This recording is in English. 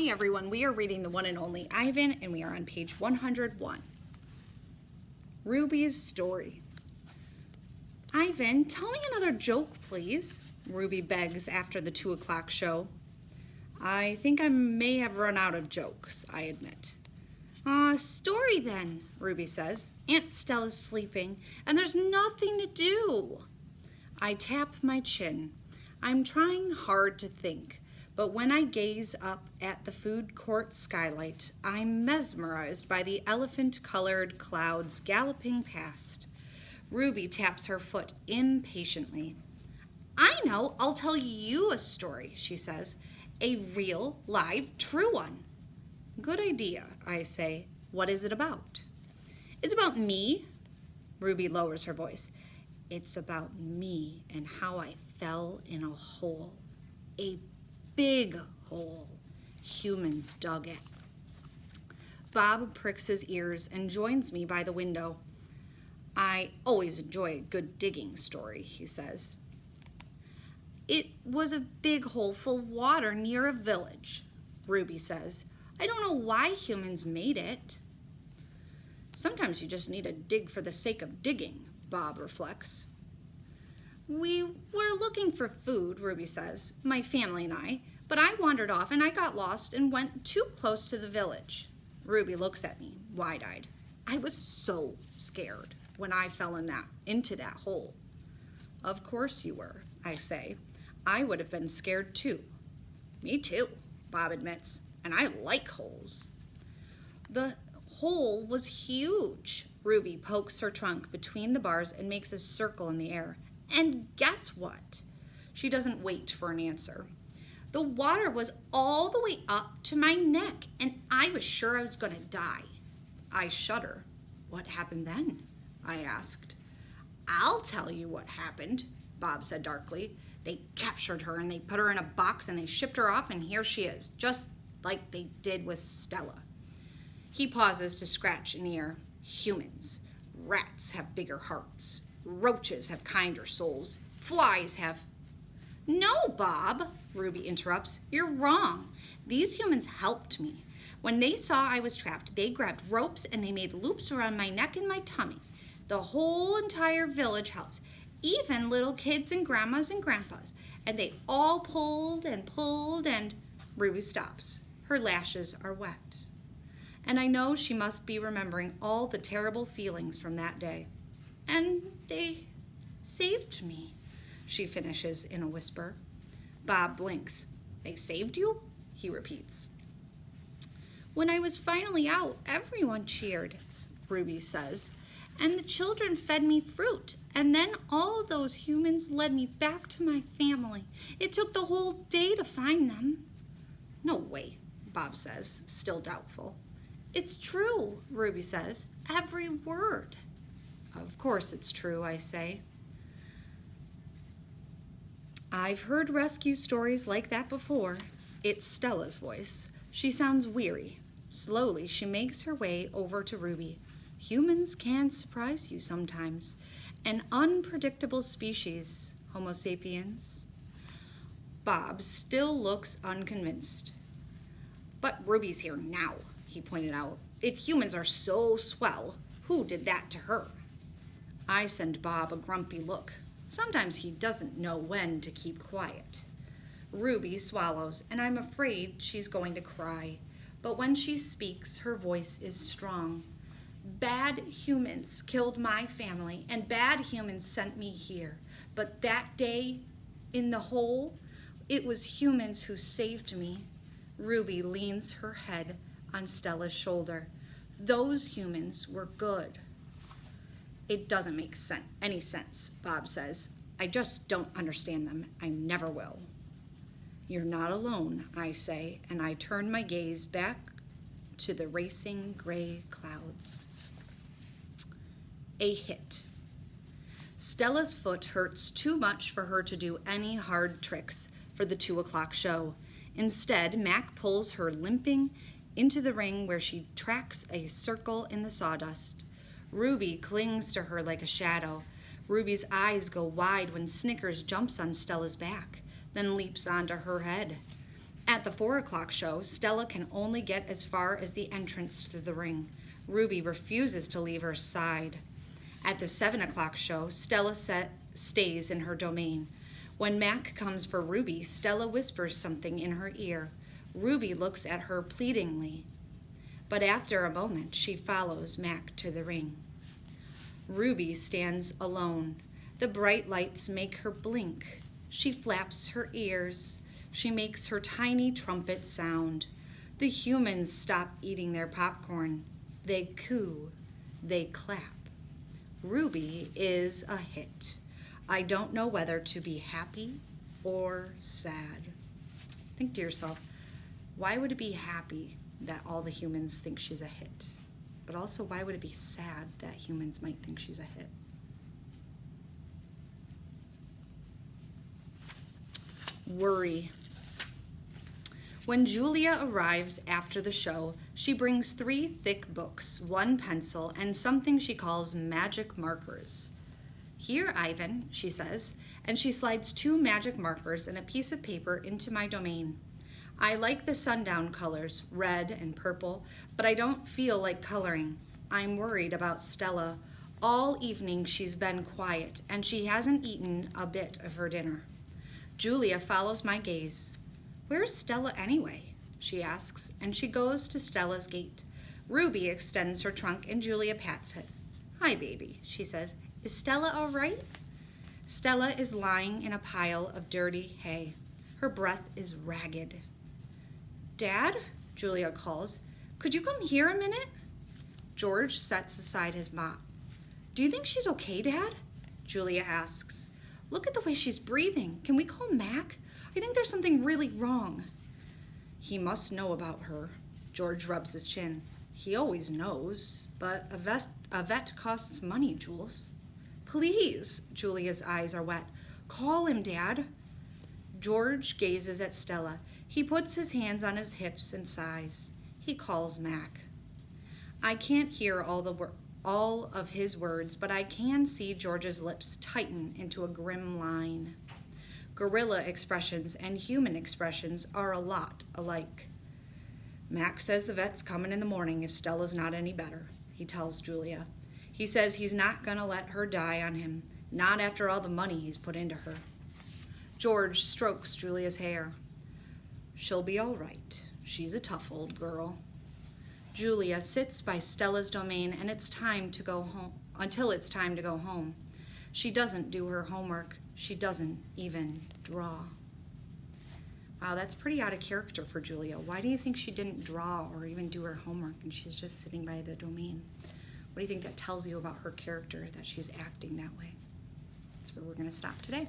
Hi everyone, we are reading the one and only Ivan, and we are on page 101. Ruby's story. Ivan, tell me another joke, please, Ruby begs after the 2 o'clock show. I think I may have run out of jokes, I admit. Story then, Ruby says. Aunt Stella's sleeping, and there's nothing to do. I tap my chin. I'm trying hard to think. But when I gaze up at the food court skylight, I'm mesmerized by the elephant-colored clouds galloping past. Ruby taps her foot impatiently. I know, I'll tell you a story, she says. A real, live, true one. Good idea, I say. What is it about? It's about me. Ruby lowers her voice. It's about me and how I fell in a hole. A big hole. Humans dug it. Bob pricks his ears and joins me by the window. I always enjoy a good digging story, he says. It was a big hole full of water near a village, Ruby says. I don't know why humans made it. Sometimes you just need to dig for the sake of digging, Bob reflects. We were looking for food, Ruby says, my family and I, but I wandered off and I got lost and went too close to the village. Ruby looks at me, wide-eyed. I was so scared when I fell into that hole. Of course you were, I say. I would have been scared too. Me too, Bob admits, and I like holes. The hole was huge. Ruby pokes her trunk between the bars and makes a circle in the air. And guess what? She doesn't wait for an answer. The water was all the way up to my neck, and I was sure I was going to die. I shudder. What happened then? I asked. I'll tell you what happened, Bob said darkly. They captured her and they put her in a box and they shipped her off, and here she is, just like they did with Stella. He pauses to scratch an ear. Humans. Rats have bigger hearts. Roaches have kinder souls. Flies have... No, Bob, Ruby interrupts. You're wrong. These humans helped me. When they saw I was trapped, they grabbed ropes and they made loops around my neck and my tummy. The whole entire village helped, even little kids and grandmas and grandpas. And they all pulled and... Ruby stops. Her lashes are wet. And I know she must be remembering all the terrible feelings from that day. And they saved me, she finishes in a whisper. Bob blinks. They saved you? He repeats. When I was finally out, everyone cheered, Ruby says. And the children fed me fruit. And then all those humans led me back to my family. It took the whole day to find them. No way, Bob says, still doubtful. It's true, Ruby says. Every word. Of course it's true, I say. I've heard rescue stories like that before. It's Stella's voice. She sounds weary. Slowly, she makes her way over to Ruby. Humans can surprise you sometimes. An unpredictable species, Homo sapiens. Bob still looks unconvinced. But Ruby's here now, he pointed out. If humans are so swell, who did that to her? I send Bob a grumpy look. Sometimes he doesn't know when to keep quiet. Ruby swallows, and I'm afraid she's going to cry. But when she speaks, her voice is strong. Bad humans killed my family, and bad humans sent me here. But that day, in the hole, it was humans who saved me. Ruby leans her head on Stella's shoulder. Those humans were good. It doesn't make any sense, Bob says. I just don't understand them. I never will. You're not alone, I say, and I turn my gaze back to the racing gray clouds. A hit. Stella's foot hurts too much for her to do any hard tricks for the 2 o'clock show. Instead, Mac pulls her limping into the ring where she tracks a circle in the sawdust. Ruby clings to her like a shadow. Ruby's eyes go wide when Snickers jumps on Stella's back, then leaps onto her head. At the 4 o'clock show, Stella can only get as far as the entrance to the ring. Ruby refuses to leave her side. At the 7 o'clock show, Stella stays in her domain. When Mac comes for Ruby, Stella whispers something in her ear. Ruby looks at her pleadingly, but after a moment, she follows Mac to the ring. Ruby stands alone. The bright lights make her blink. She flaps her ears. She makes her tiny trumpet sound. The humans stop eating their popcorn. They coo. They clap. Ruby is a hit. I don't know whether to be happy or sad. Think to yourself, why would it be happy that all the humans think she's a hit? But also, why would it be sad that humans might think she's a hit? Worry. When Julia arrives after the show, she brings 3 thick books, 1 pencil, and something she calls magic markers. Here, Ivan, she says, and she slides 2 magic markers and a piece of paper into my domain. I like the sundown colors, red and purple, but I don't feel like coloring. I'm worried about Stella. All evening she's been quiet, and she hasn't eaten a bit of her dinner. Julia follows my gaze. Where's Stella anyway? She asks, and she goes to Stella's gate. Ruby extends her trunk, and Julia pats it. Hi, baby, she says. Is Stella all right? Stella is lying in a pile of dirty hay. Her breath is ragged. Dad? Julia calls. Could you come here a minute? George sets aside his mop. Do you think she's okay, Dad? Julia asks. Look at the way she's breathing. Can we call Mac? I think there's something really wrong. He must know about her. George rubs his chin. He always knows, but a vet costs money, Jules. Please, Julia's eyes are wet. Call him, Dad. George gazes at Stella. He puts his hands on his hips and sighs. He calls Mac. I can't hear all of his words, but I can see George's lips tighten into a grim line. Gorilla expressions and human expressions are a lot alike. Mac says the vet's coming in the morning if Stella's not any better, he tells Julia. He says he's not going to let her die on him, not after all the money he's put into her. George strokes Julia's hair. She'll be all right. She's a tough old girl. Julia sits by Stella's domain and it's time to go home until it's time to go home. She doesn't do her homework. She doesn't even draw. Wow, that's pretty out of character for Julia. Why do you think she didn't draw or even do her homework and she's just sitting by the domain? What do you think that tells you about her character, that she's acting that way? That's where we're going to stop today.